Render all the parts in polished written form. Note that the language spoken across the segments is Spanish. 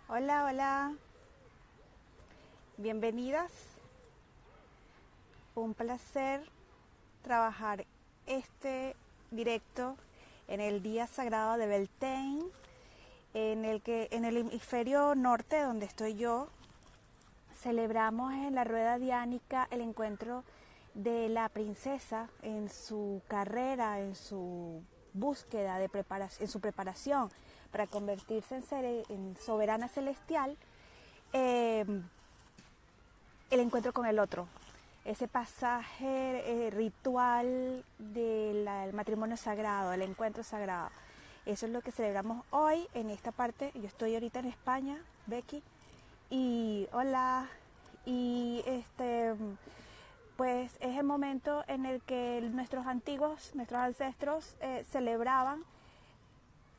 Hola, hola, bienvenidas. Un placer trabajar este directo en el Día Sagrado de Beltane, en el que en el hemisferio norte, donde estoy yo, celebramos en la rueda diánica el encuentro de la princesa en su carrera, en su búsqueda de preparación, en su preparación para convertirse en soberana celestial. eh, el encuentro con el otro, ese pasaje ritual del matrimonio sagrado, el encuentro sagrado. Eso es lo que celebramos hoy en esta parte. Yo estoy ahorita en España, Becky, y hola, y pues es el momento en el que nuestros antiguos, nuestros ancestros celebraban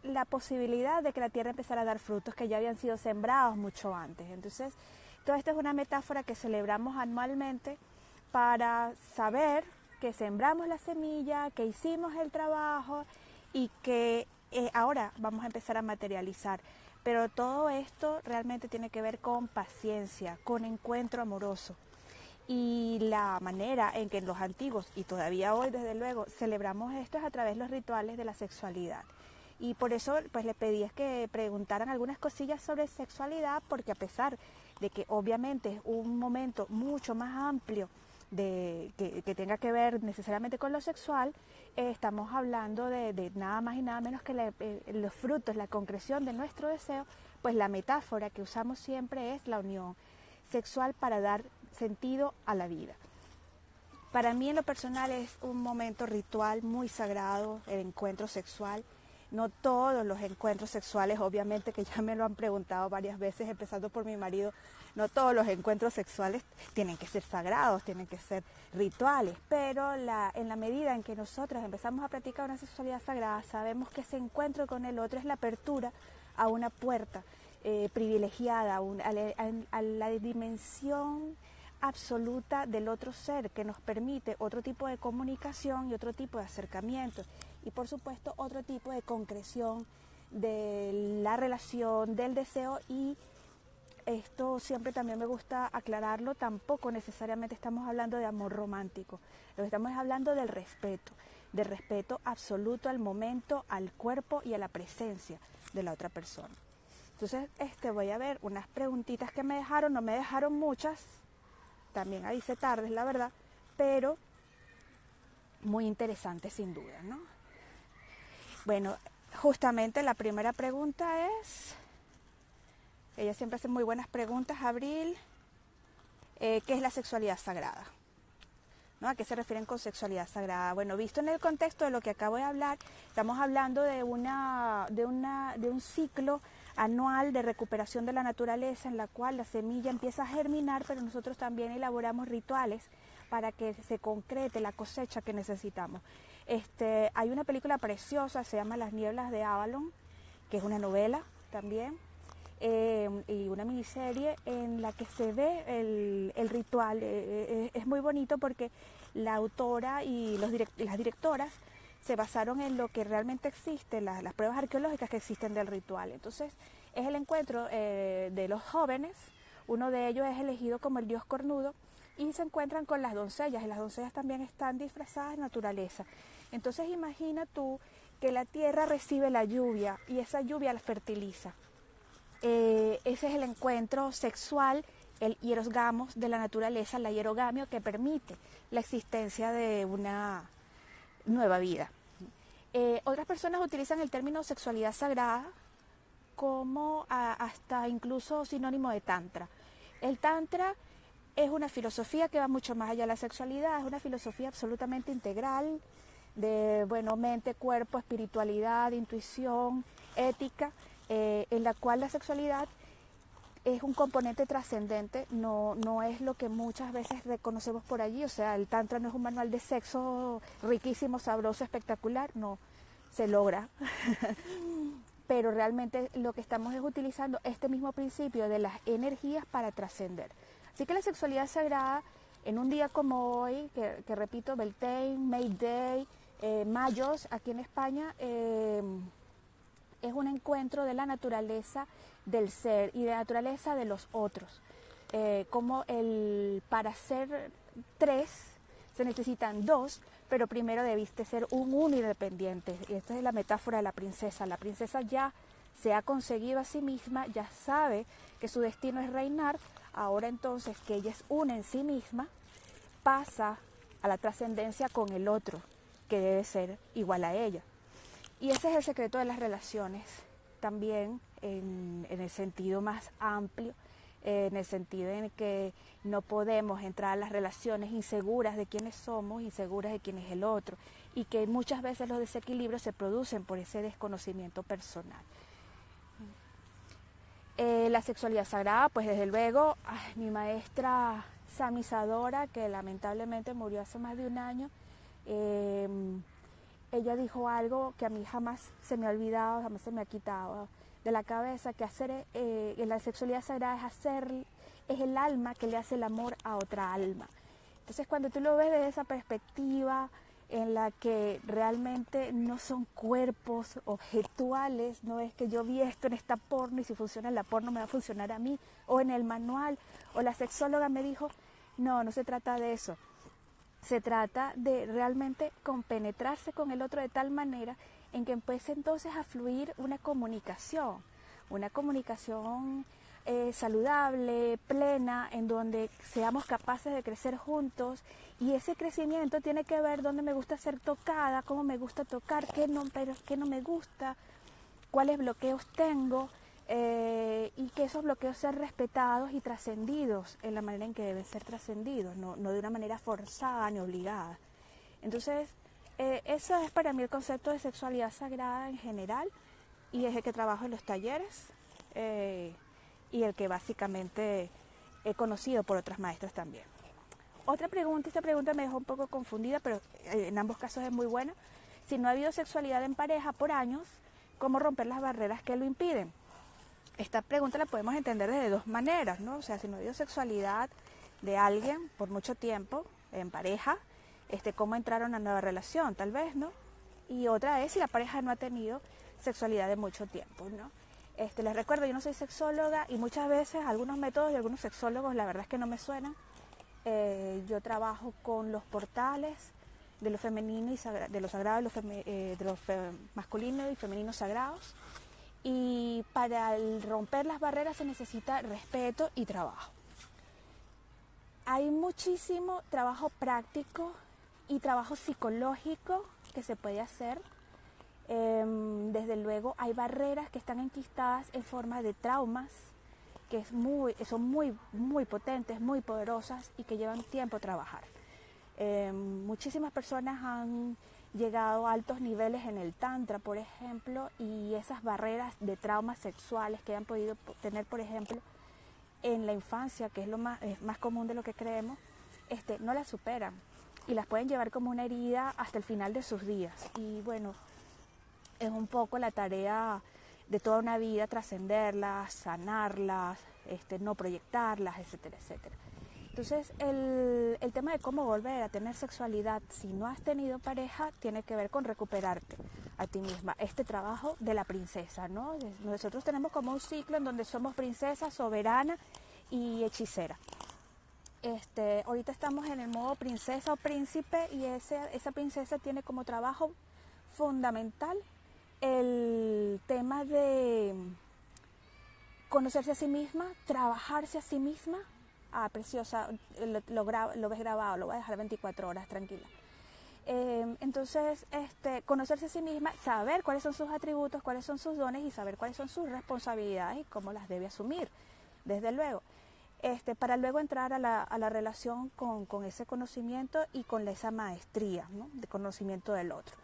la posibilidad de que la tierra empezara a dar frutos que ya habían sido sembrados mucho antes. Entonces, todo esto es una metáfora que celebramos anualmente para saber que sembramos la semilla, que hicimos el trabajo y que ahora vamos a empezar a materializar. Pero todo esto realmente tiene que ver con paciencia, con encuentro amoroso. Y la manera en que los antiguos, y todavía hoy desde luego, celebramos esto es a través de los rituales de la sexualidad. Y por eso pues le pedí que preguntaran algunas cosillas sobre sexualidad, porque a pesar de que obviamente es un momento mucho más amplio que tenga que ver necesariamente con lo sexual, estamos hablando de nada más y nada menos que los frutos, la concreción de nuestro deseo. Pues la metáfora que usamos siempre es la unión sexual para dar sentido a la vida. Para mí en lo personal es un momento ritual muy sagrado, el encuentro sexual. No todos los encuentros sexuales, obviamente que ya me lo han preguntado varias veces, empezando por mi marido, no todos los encuentros sexuales tienen que ser sagrados, tienen que ser rituales, pero en la medida en que nosotras empezamos a practicar una sexualidad sagrada, sabemos que ese encuentro con el otro es la apertura a una puerta privilegiada, a la dimensión absoluta del otro ser, que nos permite otro tipo de comunicación y otro tipo de acercamiento, y por supuesto otro tipo de concreción de la relación, del deseo. Y esto siempre también me gusta aclararlo, tampoco necesariamente estamos hablando de amor romántico, lo que estamos hablando del respeto absoluto al momento, al cuerpo y a la presencia de la otra persona. Entonces voy a ver unas preguntitas que me dejaron, no me dejaron muchas, también hice tarde, la verdad, pero muy interesante sin duda, ¿no? Bueno, justamente la primera pregunta es, ella siempre hace muy buenas preguntas, Abril, ¿qué es la sexualidad sagrada? ¿No? ¿A qué se refieren con sexualidad sagrada? Bueno, visto en el contexto de lo que acabo de hablar, estamos hablando de un ciclo anual de recuperación de la naturaleza, en la cual la semilla empieza a germinar, pero nosotros también elaboramos rituales para que se concrete la cosecha que necesitamos. Hay una película preciosa, se llama Las nieblas de Avalon, que es una novela también, y una miniserie en la que se ve el ritual. Es muy bonito porque la autora y las directoras se basaron en lo que realmente existe, las pruebas arqueológicas que existen del ritual. Entonces es el encuentro de los jóvenes, uno de ellos es elegido como el dios cornudo, y se encuentran con las doncellas, y las doncellas también están disfrazadas de naturaleza. Entonces imagina tú que la tierra recibe la lluvia y esa lluvia la fertiliza. Ese es el encuentro sexual, el hierosgamos de la naturaleza, la hierogamia, que permite la existencia de una nueva vida. Otras personas utilizan el término sexualidad sagrada como hasta incluso sinónimo de tantra. El tantra es una filosofía que va mucho más allá de la sexualidad, es una filosofía absolutamente integral de, bueno, mente, cuerpo, espiritualidad, intuición, ética, en la cual la sexualidad es un componente trascendente, no es lo que muchas veces reconocemos por allí. O sea, el tantra no es un manual de sexo riquísimo, sabroso, espectacular, no, se logra. Pero realmente lo que estamos es utilizando este mismo principio de las energías para trascender. Así que la sexualidad sagrada, en un día como hoy, que repito, Beltane, May Day, Mayos, aquí en España, es un encuentro de la naturaleza del ser y de la naturaleza de los otros. Como para ser tres se necesitan dos, pero primero debiste ser un uno independiente. Y esta es la metáfora de la princesa. La princesa ya se ha conseguido a sí misma, ya sabe que su destino es reinar. Ahora entonces que ella es una en sí misma, pasa a la trascendencia con el otro, que debe ser igual a ella. Y ese es el secreto de las relaciones, también en el sentido más amplio, en el sentido en que no podemos entrar a las relaciones inseguras de quiénes somos, inseguras de quién es el otro, y que muchas veces los desequilibrios se producen por ese desconocimiento personal. La sexualidad sagrada, pues desde luego, mi maestra Sami Zadora, que lamentablemente murió hace más de un año, ella dijo algo que a mí jamás se me ha olvidado, jamás se me ha quitado de la cabeza, que hacer en la sexualidad sagrada es el alma que le hace el amor a otra alma. Entonces cuando tú lo ves desde esa perspectiva en la que realmente no son cuerpos objetuales, no es que yo vi esto en esta porno y si funciona en la porno me va a funcionar a mí, o en el manual, o la sexóloga me dijo, no se trata de eso. Se trata de realmente compenetrarse con el otro de tal manera en que empiece entonces a fluir una comunicación saludable, plena, en donde seamos capaces de crecer juntos, y ese crecimiento tiene que ver dónde me gusta ser tocada, cómo me gusta tocar, qué no me gusta, cuáles bloqueos tengo, y que esos bloqueos sean respetados y trascendidos en la manera en que deben ser trascendidos, no de una manera forzada ni obligada. Entonces, eso es para mí el concepto de sexualidad sagrada en general, y es el que trabajo en los talleres, y el que básicamente he conocido por otras maestras también. Otra pregunta, esta pregunta me dejó un poco confundida, pero en ambos casos es muy buena. Si no ha habido sexualidad en pareja por años, ¿cómo romper las barreras que lo impiden? Esta pregunta la podemos entender de dos maneras, ¿no? O sea, si no ha habido sexualidad de alguien por mucho tiempo en pareja, ¿cómo entrar a una nueva relación? Tal vez, ¿no? Y otra es si la pareja no ha tenido sexualidad de mucho tiempo, ¿no? Les recuerdo, yo no soy sexóloga y muchas veces algunos métodos de algunos sexólogos la verdad es que no me suenan. Yo trabajo con los portales de lo femenino y de lo sagrado, de los masculinos y femeninos sagrados. Y para romper las barreras se necesita respeto y trabajo. Hay muchísimo trabajo práctico y trabajo psicológico que se puede hacer. Desde luego hay barreras que están enquistadas en forma de traumas que son muy potentes, muy poderosas y que llevan tiempo trabajar. Muchísimas personas han llegado a altos niveles en el tantra, por ejemplo, y esas barreras de traumas sexuales que han podido tener, por ejemplo, en la infancia, que es más común de lo que creemos, no las superan y las pueden llevar como una herida hasta el final de sus días. Y bueno, es un poco la tarea de toda una vida trascenderlas, sanarlas, no proyectarlas, etcétera, etcétera. Entonces, el tema de cómo volver a tener sexualidad si no has tenido pareja tiene que ver con recuperarte a ti misma. Este trabajo de la princesa, ¿no? Nosotros tenemos como un ciclo en donde somos princesa, soberana y hechicera. Ahorita estamos en el modo princesa o príncipe y esa princesa tiene como trabajo fundamental el tema de conocerse a sí misma, trabajarse a sí misma. Preciosa, lo ves grabado, lo voy a dejar 24 horas, tranquila. Entonces, conocerse a sí misma, saber cuáles son sus atributos, cuáles son sus dones y saber cuáles son sus responsabilidades y cómo las debe asumir, desde luego. Para luego entrar a la relación con ese conocimiento y con esa maestría, ¿no?, de conocimiento del otro.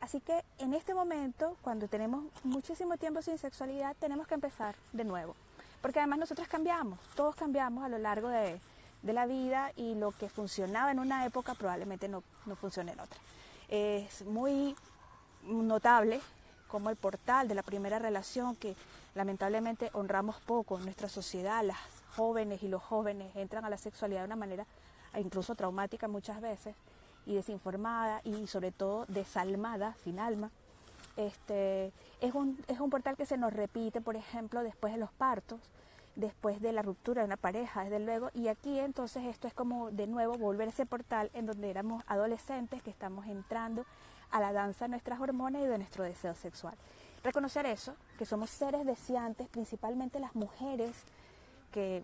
Así que en este momento, cuando tenemos muchísimo tiempo sin sexualidad, tenemos que empezar de nuevo. Porque además nosotros cambiamos, todos cambiamos a lo largo de la vida y lo que funcionaba en una época probablemente no funcione en otra. Es muy notable como el portal de la primera relación, que lamentablemente honramos poco en nuestra sociedad, las jóvenes y los jóvenes entran a la sexualidad de una manera incluso traumática muchas veces, y desinformada y sobre todo desalmada, sin alma. Es un portal que se nos repite, por ejemplo, después de los partos, después de la ruptura de una pareja, desde luego, y aquí entonces esto es como de nuevo volver a ese portal en donde éramos adolescentes que estamos entrando a la danza de nuestras hormonas y de nuestro deseo sexual. Reconocer eso, que somos seres deseantes, principalmente las mujeres que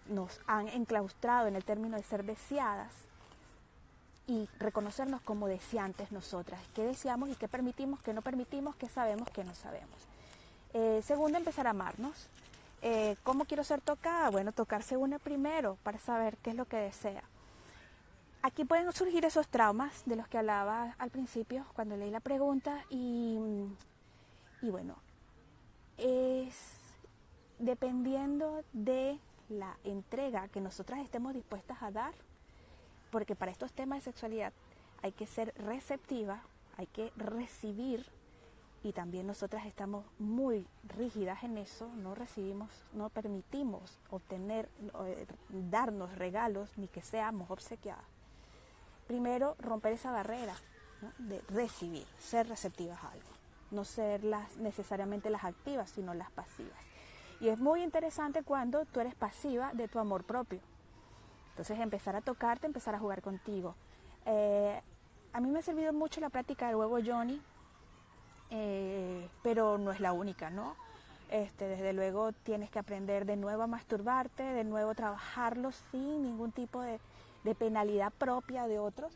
nos han enclaustrado en el término de ser deseadas, y reconocernos como deseantes nosotras, qué deseamos y qué permitimos, qué no permitimos, qué sabemos, qué no sabemos. Segundo, empezar a amarnos. ¿Cómo quiero ser tocada? Bueno, tocarse una primero para saber qué es lo que desea. Aquí pueden surgir esos traumas de los que hablaba al principio cuando leí la pregunta y bueno, es dependiendo de la entrega que nosotras estemos dispuestas a dar, porque para estos temas de sexualidad hay que ser receptiva, hay que recibir, y también nosotras estamos muy rígidas en eso, no recibimos, no permitimos obtener, darnos regalos ni que seamos obsequiadas. Primero, romper esa barrera, ¿no?, de recibir, ser receptivas a algo, no ser necesariamente las activas, sino las pasivas. Y es muy interesante cuando tú eres pasiva de tu amor propio. Entonces empezar a tocarte, empezar a jugar contigo. A mí me ha servido mucho la práctica del huevo Johnny, pero no es la única, ¿no? Desde luego tienes que aprender de nuevo a masturbarte, de nuevo trabajarlo sin ningún tipo de penalidad propia de otros.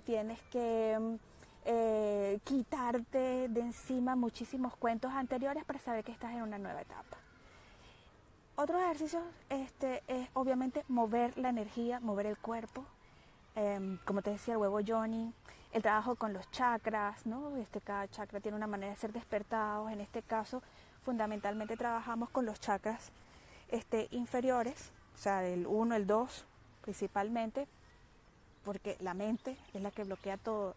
Tienes que quitarte de encima muchísimos cuentos anteriores para saber que estás en una nueva etapa. Otro ejercicio es obviamente mover la energía, mover el cuerpo, como te decía, el huevo Johnny, el trabajo con los chakras, ¿no? Cada chakra tiene una manera de ser despertados. En este caso, fundamentalmente trabajamos con los chakras inferiores, o sea, el 1, el 2 principalmente, porque la mente es la que bloquea todo.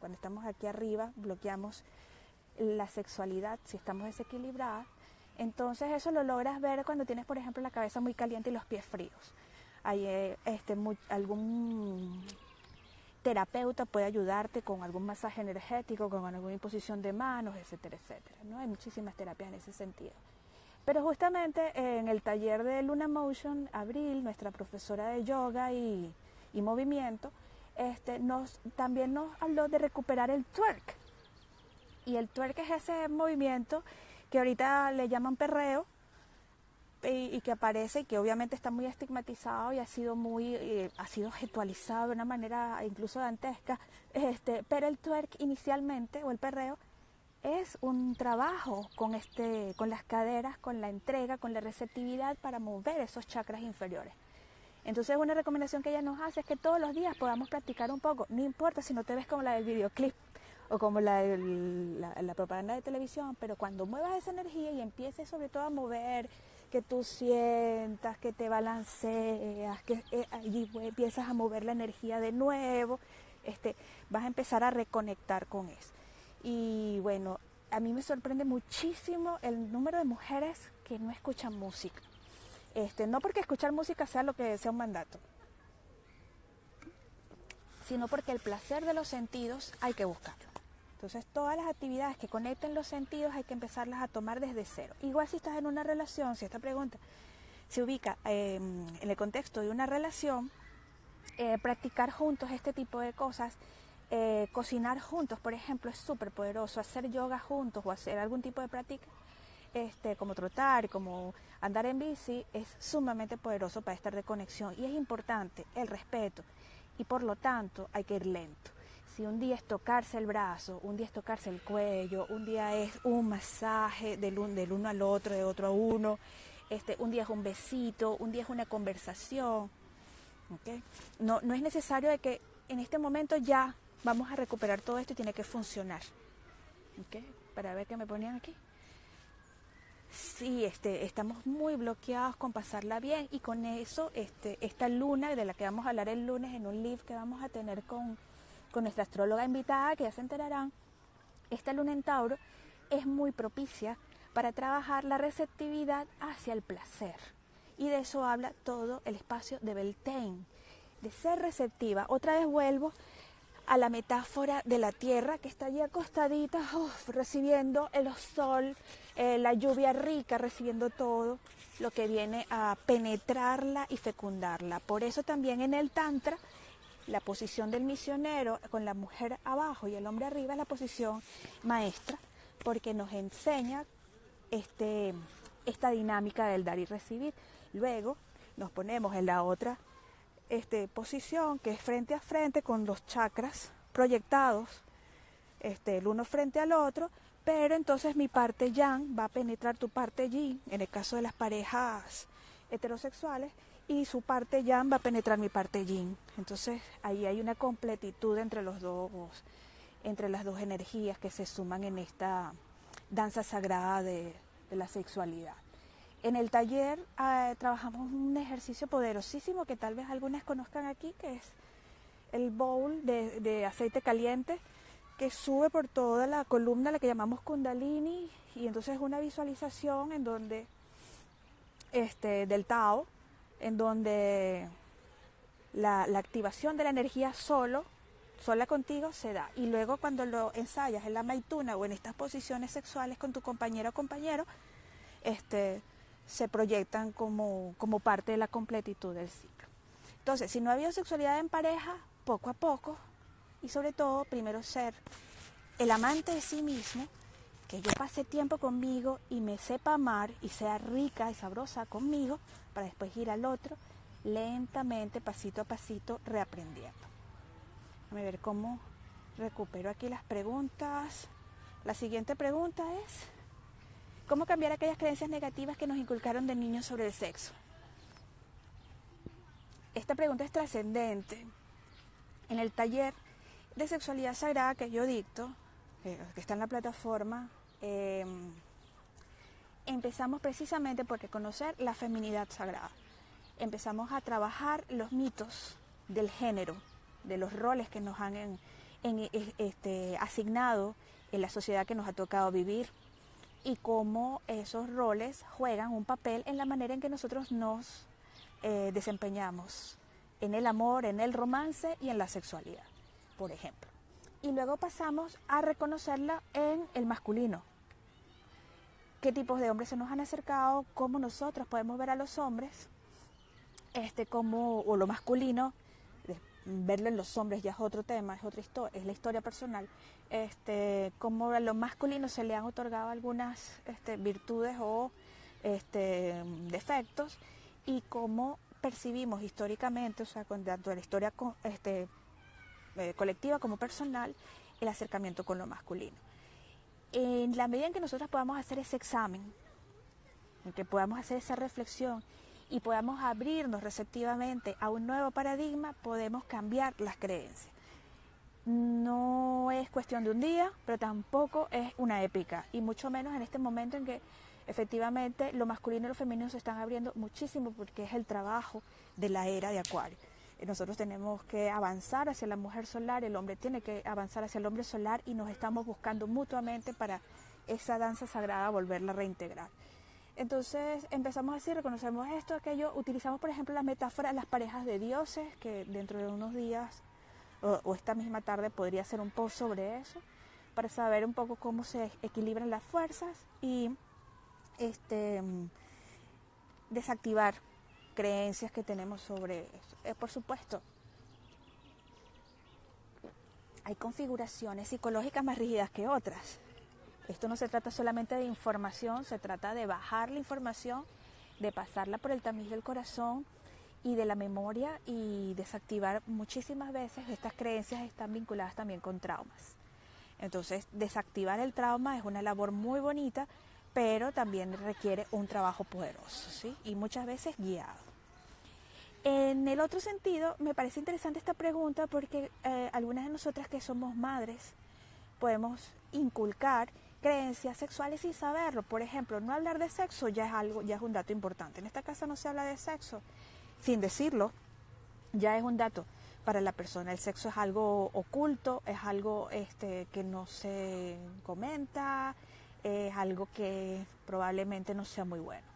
Cuando estamos aquí arriba, bloqueamos la sexualidad si estamos desequilibradas. Entonces eso lo logras ver cuando tienes, por ejemplo, la cabeza muy caliente y los pies fríos. Hay algún terapeuta puede ayudarte con algún masaje energético, con alguna imposición de manos, etcétera, etcétera, ¿no? Hay muchísimas terapias en ese sentido. Pero justamente en el taller de Luna Motion, Abril, nuestra profesora de yoga y movimiento, también nos habló de recuperar el twerk. Y el twerk es ese movimiento que ahorita le llaman perreo y que aparece y que obviamente está muy estigmatizado y ha sido objetualizado de una manera incluso dantesca, pero el twerk inicialmente, o el perreo, es un trabajo con las caderas, con la entrega, con la receptividad para mover esos chakras inferiores. Entonces una recomendación que ella nos hace es que todos los días podamos practicar un poco, no importa si no te ves como la del videoclip o como la propaganda de televisión, pero cuando muevas esa energía y empieces sobre todo a mover, que tú sientas, que te balanceas, que allí empiezas a mover la energía de nuevo, vas a empezar a reconectar con eso. Y bueno, a mí me sorprende muchísimo el número de mujeres que no escuchan música. No porque escuchar música sea lo que sea un mandato, sino porque el placer de los sentidos hay que buscarlo. Entonces todas las actividades que conecten los sentidos hay que empezarlas a tomar desde cero. Igual si estás en una relación, si esta pregunta se ubica en el contexto de una relación, practicar juntos este tipo de cosas, cocinar juntos, por ejemplo, es súper poderoso. Hacer yoga juntos o hacer algún tipo de práctica, como trotar, como andar en bici, es sumamente poderoso para esta reconexión. Y es importante el respeto y por lo tanto hay que ir lento. Si un día es tocarse el brazo, un día es tocarse el cuello, un día es un masaje del uno al otro, de otro a uno, un día es un besito, un día es una conversación, ¿okay? No es necesario de que en este momento ya vamos a recuperar todo esto y tiene que funcionar. ¿Okay? Para ver qué me ponían aquí. Sí, estamos muy bloqueados con pasarla bien y con eso, esta luna de la que vamos a hablar el lunes en un live que vamos a tener con nuestra astróloga invitada, que ya se enterarán, esta luna en Tauro es muy propicia para trabajar la receptividad hacia el placer. Y de eso habla todo el espacio de Beltane, de ser receptiva. Otra vez vuelvo a la metáfora de la tierra que está allí acostadita, recibiendo el sol, la lluvia rica, recibiendo todo lo que viene a penetrarla y fecundarla. Por eso también en el Tantra, la posición del misionero con la mujer abajo y el hombre arriba es la posición maestra, porque nos enseña esta dinámica del dar y recibir. Luego nos ponemos en la otra posición, que es frente a frente con los chakras proyectados, el uno frente al otro, pero entonces mi parte yang va a penetrar tu parte yin, en el caso de las parejas heterosexuales, y su parte yang va a penetrar mi parte yin. Entonces ahí hay una completitud entre las dos energías que se suman en esta danza sagrada de la sexualidad. En el taller trabajamos un ejercicio poderosísimo que tal vez algunas conozcan aquí, que es el bowl de aceite caliente que sube por toda la columna, la que llamamos Kundalini, y entonces es una visualización en donde del Tao, en donde la activación de la energía sola contigo se da, y luego cuando lo ensayas en la maituna o en estas posiciones sexuales con tu compañero o compañero, se proyectan como parte de la completitud del ciclo. Entonces, si no ha habido sexualidad en pareja, poco a poco, y sobre todo, primero ser el amante de sí mismo, que yo pase tiempo conmigo y me sepa amar y sea rica y sabrosa conmigo, para después ir al otro, lentamente, pasito a pasito, reaprendiendo. Déjame ver cómo recupero aquí las preguntas. La siguiente pregunta es: ¿cómo cambiar aquellas creencias negativas que nos inculcaron de niños sobre el sexo? Esta pregunta es trascendente. En el taller de sexualidad sagrada que yo dicto, que está en la plataforma, empezamos precisamente por reconocer la feminidad sagrada. Empezamos a trabajar los mitos del género, de los roles que nos han asignado en la sociedad que nos ha tocado vivir, y cómo esos roles juegan un papel en la manera en que nosotros nos desempeñamos en el amor, en el romance y en la sexualidad, por ejemplo. Y luego pasamos a reconocerla en el masculino. ¿Qué tipos de hombres se nos han acercado? ¿Cómo nosotros podemos ver a los hombres? O lo masculino, verlo en los hombres ya es otro tema, es otra historia, es la historia personal. Como a lo masculino se le han otorgado algunas virtudes o defectos, y cómo percibimos históricamente, o sea, tanto la historia colectiva como personal, el acercamiento con lo masculino. En la medida en que nosotros podamos hacer ese examen, en que podamos hacer esa reflexión y podamos abrirnos receptivamente a un nuevo paradigma, podemos cambiar las creencias. No es cuestión de un día, pero tampoco es una épica, y mucho menos en este momento en que efectivamente lo masculino y lo femenino se están abriendo muchísimo, porque es el trabajo de la era de Acuario. Nosotros tenemos que avanzar hacia la mujer solar, el hombre tiene que avanzar hacia el hombre solar, y nos estamos buscando mutuamente para esa danza sagrada volverla a reintegrar. Entonces empezamos así, reconocemos esto, aquello, utilizamos por ejemplo la metáfora de las parejas de dioses, que dentro de unos días o esta misma tarde podría hacer un post sobre eso, para saber un poco cómo se equilibran las fuerzas y desactivar creencias que tenemos sobre eso. Por supuesto, hay configuraciones psicológicas más rígidas que otras. Esto no se trata solamente de información, se trata de bajar la información, de pasarla por el tamiz del corazón y de la memoria, y desactivar muchísimas veces estas creencias están vinculadas también con traumas. Entonces, desactivar el trauma es una labor muy bonita, pero también requiere un trabajo poderoso, ¿sí? Y muchas veces guiado. En el otro sentido, me parece interesante esta pregunta porque algunas de nosotras que somos madres podemos inculcar creencias sexuales sin saberlo. Por ejemplo, no hablar de sexo ya es un dato importante. En esta casa no se habla de sexo, sin decirlo, ya es un dato para la persona. El sexo es algo oculto, es algo que no se comenta, es algo que probablemente no sea muy bueno.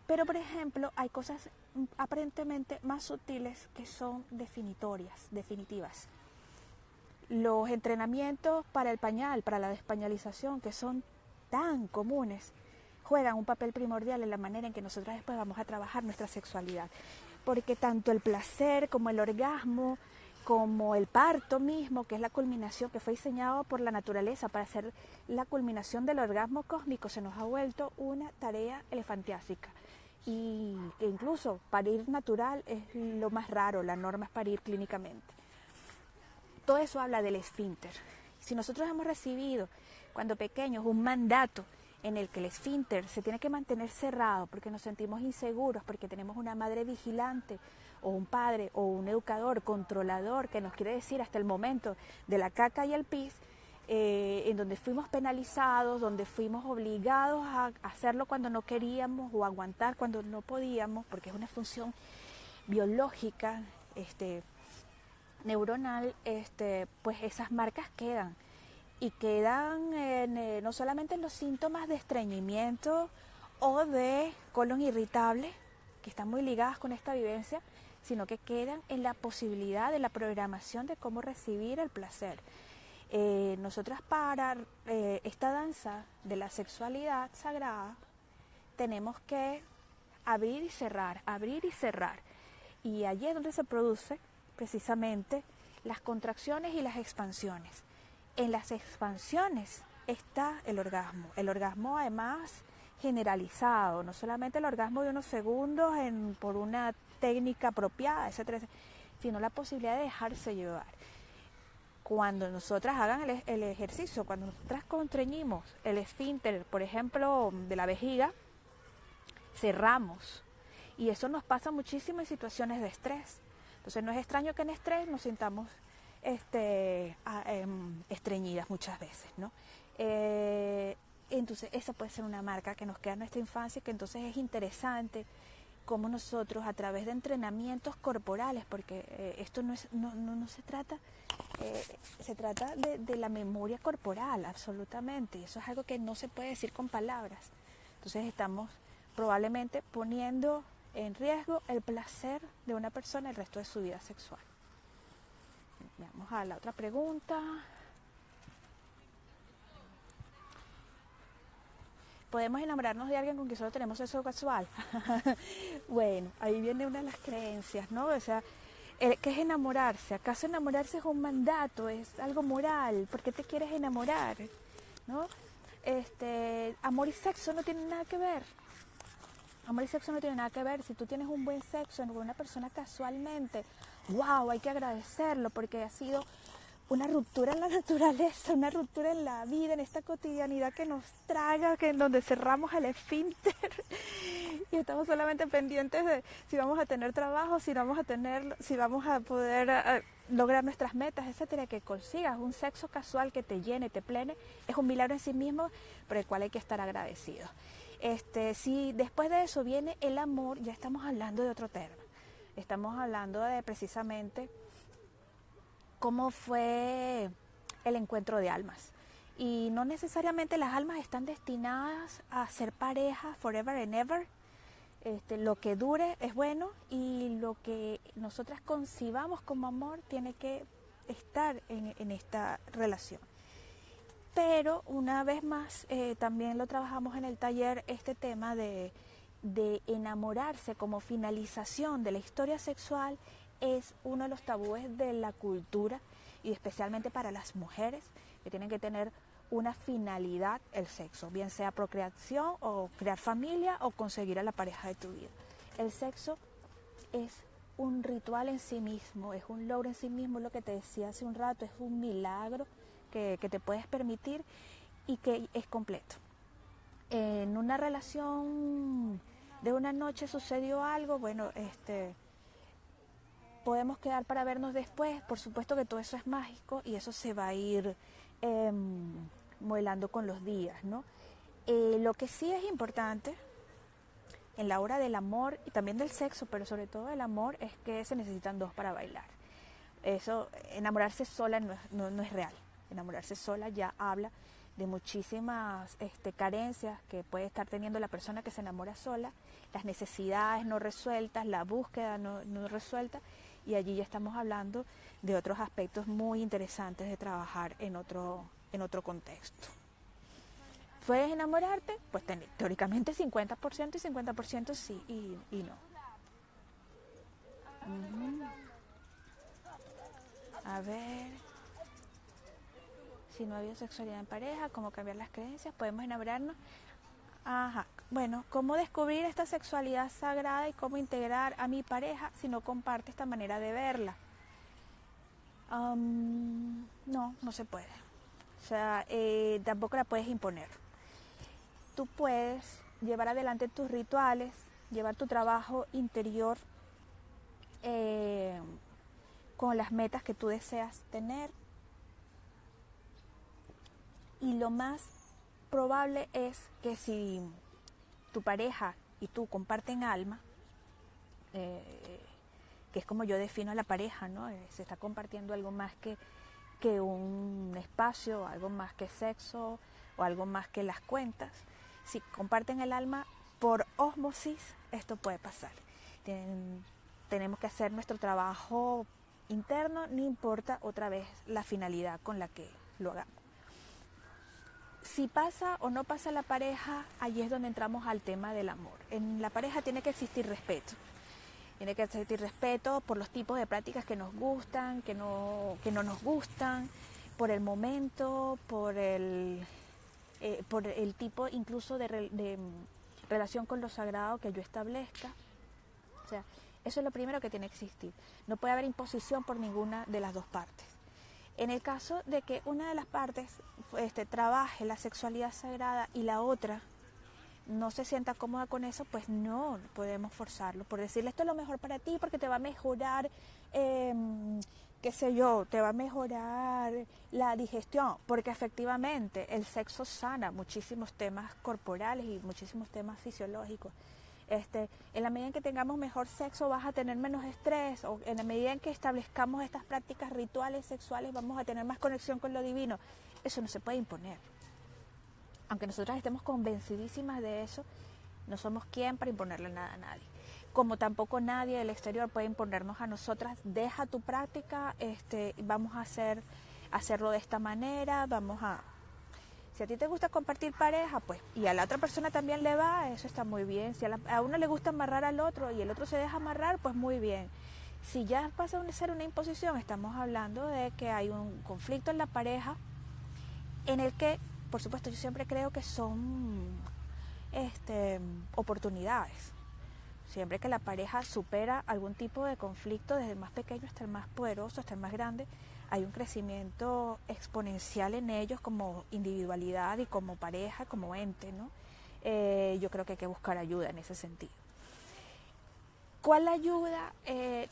Pero, por ejemplo, hay cosas aparentemente más sutiles que son definitivas. Los entrenamientos para el pañal, para la despañalización, que son tan comunes, juegan un papel primordial en la manera en que nosotros después vamos a trabajar nuestra sexualidad. Porque tanto el placer como el orgasmo, como el parto mismo, que es la culminación, que fue diseñado por la naturaleza para ser la culminación del orgasmo cósmico, se nos ha vuelto una tarea elefantiásica. Y que incluso parir natural es lo más raro, la norma es parir clínicamente. Todo eso habla del esfínter. Si nosotros hemos recibido cuando pequeños un mandato en el que el esfínter se tiene que mantener cerrado porque nos sentimos inseguros, porque tenemos una madre vigilante o un padre o un educador controlador que nos quiere decir hasta el momento de la caca y el pis, en donde fuimos penalizados, donde fuimos obligados a hacerlo cuando no queríamos o aguantar cuando no podíamos, porque es una función biológica, neuronal, pues esas marcas quedan. Y quedan no solamente en los síntomas de estreñimiento o de colon irritable, que están muy ligadas con esta vivencia, sino que quedan en la posibilidad de la programación de cómo recibir el placer. Nosotras para esta danza de la sexualidad sagrada tenemos que abrir y cerrar, abrir y cerrar. Y allí es donde se produce precisamente las contracciones y las expansiones. En las expansiones está el orgasmo además generalizado, no solamente el orgasmo de unos segundos por una técnica apropiada, etcétera, sino la posibilidad de dejarse llevar. Cuando nosotras hagan el ejercicio, cuando nosotras contrañimos el esfínter, por ejemplo, de la vejiga, cerramos. Y eso nos pasa muchísimo en situaciones de estrés. Entonces no es extraño que en estrés nos sintamos estreñidas muchas veces, ¿no? Entonces esa puede ser una marca que nos queda en nuestra infancia, que entonces es interesante cómo nosotros a través de entrenamientos corporales, porque esto no se trata, se trata de la memoria corporal, absolutamente, y eso es algo que no se puede decir con palabras. Entonces estamos probablemente poniendo en riesgo el placer de una persona el resto de su vida sexual. Vamos a la otra pregunta. ¿Podemos enamorarnos de alguien con quien solo tenemos sexo casual? Bueno, ahí viene una de las creencias, ¿no? O sea, ¿qué es enamorarse? ¿Acaso enamorarse es un mandato? ¿Es algo moral? ¿Por qué te quieres enamorar? ¿No? Amor y sexo no tienen nada que ver. Amor y sexo no tiene nada que ver. Si tú tienes un buen sexo con una persona casualmente, wow, hay que agradecerlo porque ha sido una ruptura en la naturaleza, una ruptura en la vida, en esta cotidianidad que nos traga, que en donde cerramos el esfínter y estamos solamente pendientes de si vamos a tener trabajo, si vamos a poder lograr nuestras metas, etcétera. Que consigas un sexo casual que te llene, te plene, es un milagro en sí mismo, por el cual hay que estar agradecidos. Si después de eso viene el amor, ya estamos hablando de otro tema. Estamos hablando de precisamente cómo fue el encuentro de almas. Y no necesariamente las almas están destinadas a ser pareja forever and ever. Lo que dure es bueno y lo que nosotras concibamos como amor tiene que estar en esta relación. Pero una vez más, también lo trabajamos en el taller, este tema de enamorarse como finalización de la historia sexual es uno de los tabúes de la cultura y especialmente para las mujeres que tienen que tener una finalidad el sexo, bien sea procreación o crear familia o conseguir a la pareja de tu vida. El sexo es un ritual en sí mismo, es un logro en sí mismo, lo que te decía hace un rato, es un milagro que te puedes permitir y que es completo. En una relación de una noche sucedió algo, bueno, podemos quedar para vernos después, por supuesto que todo eso es mágico y eso se va a ir modelando con los días, ¿no? Lo que sí es importante en la hora del amor y también del sexo, pero sobre todo del amor, es que se necesitan dos para bailar. Eso, enamorarse sola no es real. Enamorarse sola ya habla de muchísimas carencias que puede estar teniendo la persona que se enamora sola, las necesidades no resueltas, la búsqueda no resuelta, y allí ya estamos hablando de otros aspectos muy interesantes de trabajar en otro contexto. ¿Puedes enamorarte? Pues teóricamente 50% y 50% sí y no. A ver, si no ha habido sexualidad en pareja, ¿cómo cambiar las creencias? ¿Podemos enamorarnos? Ajá, bueno, ¿cómo descubrir esta sexualidad sagrada y cómo integrar a mi pareja si no comparte esta manera de verla? No se puede. O sea, tampoco la puedes imponer. Tú puedes llevar adelante tus rituales, llevar tu trabajo interior con las metas que tú deseas tener. Y lo más probable es que si tu pareja y tú comparten alma, que es como yo defino a la pareja, ¿no? Se está compartiendo algo más que un espacio, algo más que sexo o algo más que las cuentas. Si comparten el alma por ósmosis, esto puede pasar. Tenemos que hacer nuestro trabajo interno, no importa otra vez la finalidad con la que lo hagamos. Si pasa o no pasa la pareja, allí es donde entramos al tema del amor. En la pareja tiene que existir respeto. Tiene que existir respeto por los tipos de prácticas que nos gustan, que no nos gustan, por el momento, por el tipo incluso de relación con lo sagrado que yo establezca. O sea, eso es lo primero que tiene que existir. No puede haber imposición por ninguna de las dos partes. En el caso de que una de las partes trabaje la sexualidad sagrada y la otra no se sienta cómoda con eso, pues no podemos forzarlo. Por decirle, esto es lo mejor para ti porque te va a mejorar, qué sé yo, te va a mejorar la digestión. Porque efectivamente el sexo sana muchísimos temas corporales y muchísimos temas fisiológicos. En la medida en que tengamos mejor sexo vas a tener menos estrés, o en la medida en que establezcamos estas prácticas rituales sexuales vamos a tener más conexión con lo divino. Eso no se puede imponer. Aunque nosotras estemos convencidísimas de eso, no somos quien para imponerle nada a nadie. Como tampoco nadie del exterior puede imponernos a nosotras, deja tu práctica, vamos a hacerlo de esta manera, si a ti te gusta compartir pareja, pues, y a la otra persona también le va, eso está muy bien. Si a uno le gusta amarrar al otro y el otro se deja amarrar, pues muy bien. Si ya pasa a ser una imposición, estamos hablando de que hay un conflicto en la pareja en el que, por supuesto, yo siempre creo que son oportunidades. Siempre que la pareja supera algún tipo de conflicto, desde el más pequeño hasta el más poderoso, hasta el más grande, hay un crecimiento exponencial en ellos como individualidad y como pareja, como ente, ¿no? Yo creo que hay que buscar ayuda en ese sentido. ¿Cuál ayuda?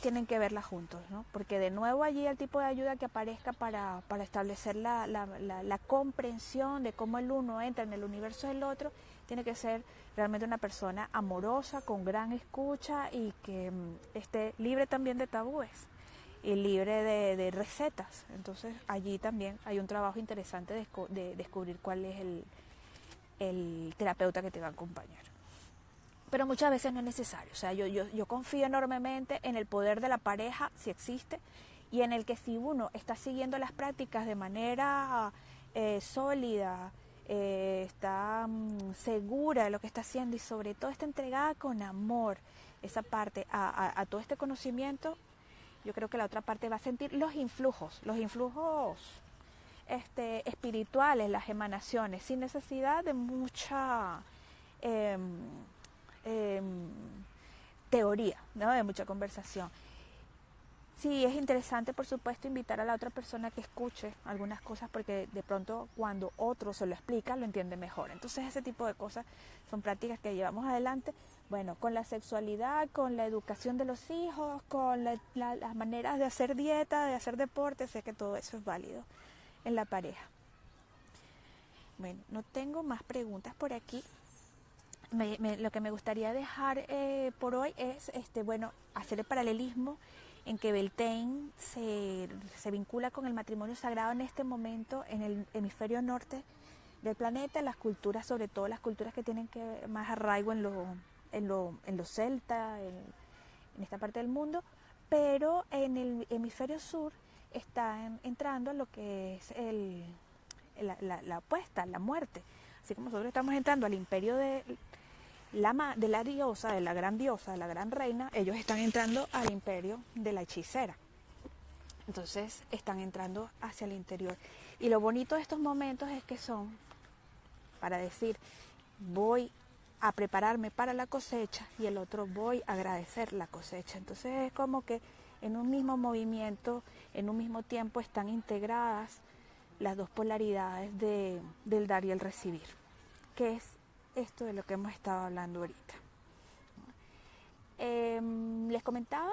Tienen que verla juntos, ¿no? Porque de nuevo allí el tipo de ayuda que aparezca para establecer la comprensión de cómo el uno entra en el universo del otro, tiene que ser realmente una persona amorosa, con gran escucha y que esté libre también de tabúes y libre de recetas. Entonces allí también hay un trabajo interesante de descubrir cuál es el terapeuta que te va a acompañar. Pero muchas veces no es necesario. O sea, yo confío enormemente en el poder de la pareja, si existe, y en el que si uno está siguiendo las prácticas de manera sólida, está segura de lo que está haciendo y sobre todo está entregada con amor esa parte a todo este conocimiento, yo creo que la otra parte va a sentir los influjos espirituales, las emanaciones, sin necesidad de mucha teoría, ¿no? De mucha conversación. Sí, es interesante, por supuesto, invitar a la otra persona que escuche algunas cosas porque de pronto cuando otro se lo explica, lo entiende mejor. Entonces ese tipo de cosas son prácticas que llevamos adelante, bueno, con la sexualidad, con la educación de los hijos, con las maneras de hacer dieta, de hacer deporte, sé que todo eso es válido en la pareja. Bueno, no tengo más preguntas por aquí. Lo que me gustaría dejar por hoy es hacer el paralelismo en que Beltane se vincula con el matrimonio sagrado en este momento en el hemisferio norte del planeta, las culturas, sobre todo las culturas que tienen más arraigo en lo celta, en esta parte del mundo, pero en el hemisferio sur están entrando lo que es la opuesta, la muerte. Así como nosotros estamos entrando al imperio de la diosa, de la gran reina, ellos están entrando al imperio de la hechicera. Entonces están entrando hacia el interior. Y lo bonito de estos momentos es que son para decir, voy a prepararme para la cosecha, y el otro, voy a agradecer la cosecha. Entonces es como que en un mismo movimiento, en un mismo tiempo, están integradas las dos polaridades del dar y el recibir, que es esto de lo que hemos estado hablando ahorita. Les comentaba,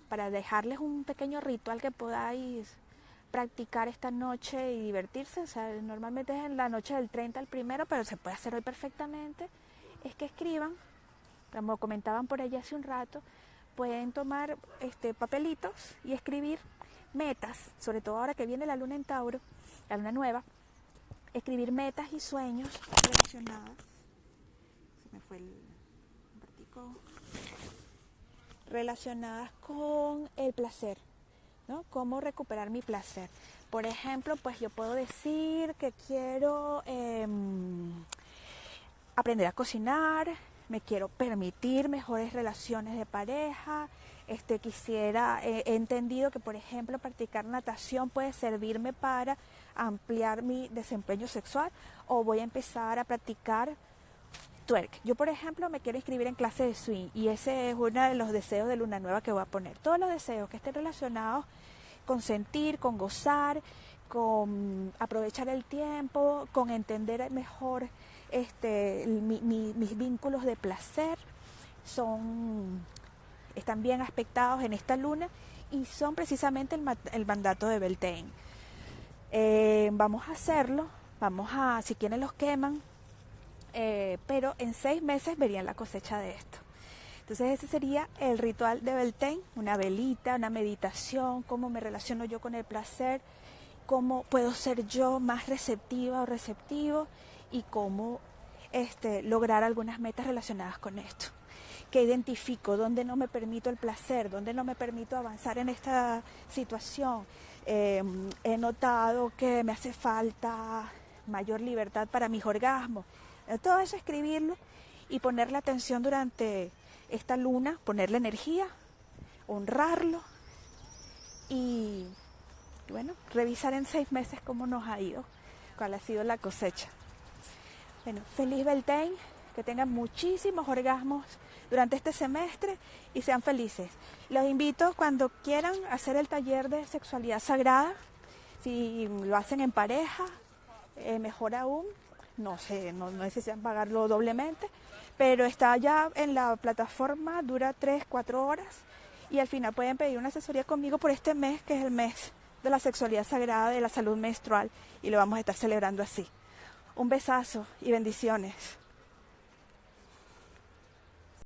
para dejarles un pequeño ritual que podáis practicar esta noche y divertirse, o sea, normalmente es en la noche del 30 al 1, pero se puede hacer hoy perfectamente, es que escriban, como comentaban por allá hace un rato, pueden tomar papelitos y escribir metas, sobre todo ahora que viene la luna en Tauro, la luna nueva, escribir metas y sueños relacionadas, se me fue el vertico, relacionadas con el placer, ¿no? Cómo recuperar mi placer. Por ejemplo, pues yo puedo decir que quiero aprender a cocinar, me quiero permitir mejores relaciones de pareja, he entendido que, por ejemplo, practicar natación puede servirme para ampliar mi desempeño sexual, o voy a empezar a practicar twerk. Yo, por ejemplo, me quiero inscribir en clase de swing, y ese es uno de los deseos de luna nueva que voy a poner. Todos los deseos que estén relacionados con sentir, con gozar, con aprovechar el tiempo, con entender mejor mis vínculos de placer, están bien aspectados en esta luna, y son precisamente el mandato de Beltane. Vamos a hacerlo, si quieren los queman, pero en 6 meses verían la cosecha de esto. Entonces ese sería el ritual de Beltane, una velita, una meditación, cómo me relaciono yo con el placer, cómo puedo ser yo más receptiva o receptivo, y cómo lograr algunas metas relacionadas con esto. Que identifico dónde no me permito el placer, dónde no me permito avanzar en esta situación. He notado que me hace falta mayor libertad para mis orgasmos. Todo eso, escribirlo y ponerle atención durante esta luna, ponerle energía, honrarlo y bueno, revisar en 6 meses cómo nos ha ido, cuál ha sido la cosecha. Bueno, feliz Beltane, que tengan muchísimos orgasmos durante este semestre y sean felices. Los invito, cuando quieran hacer el taller de sexualidad sagrada, si lo hacen en pareja, mejor aún, no necesitan pagarlo doblemente, pero está ya en la plataforma, dura 3-4 horas, y al final pueden pedir una asesoría conmigo por este mes, que es el mes de la sexualidad sagrada, de la salud menstrual, y lo vamos a estar celebrando así. Un besazo y bendiciones.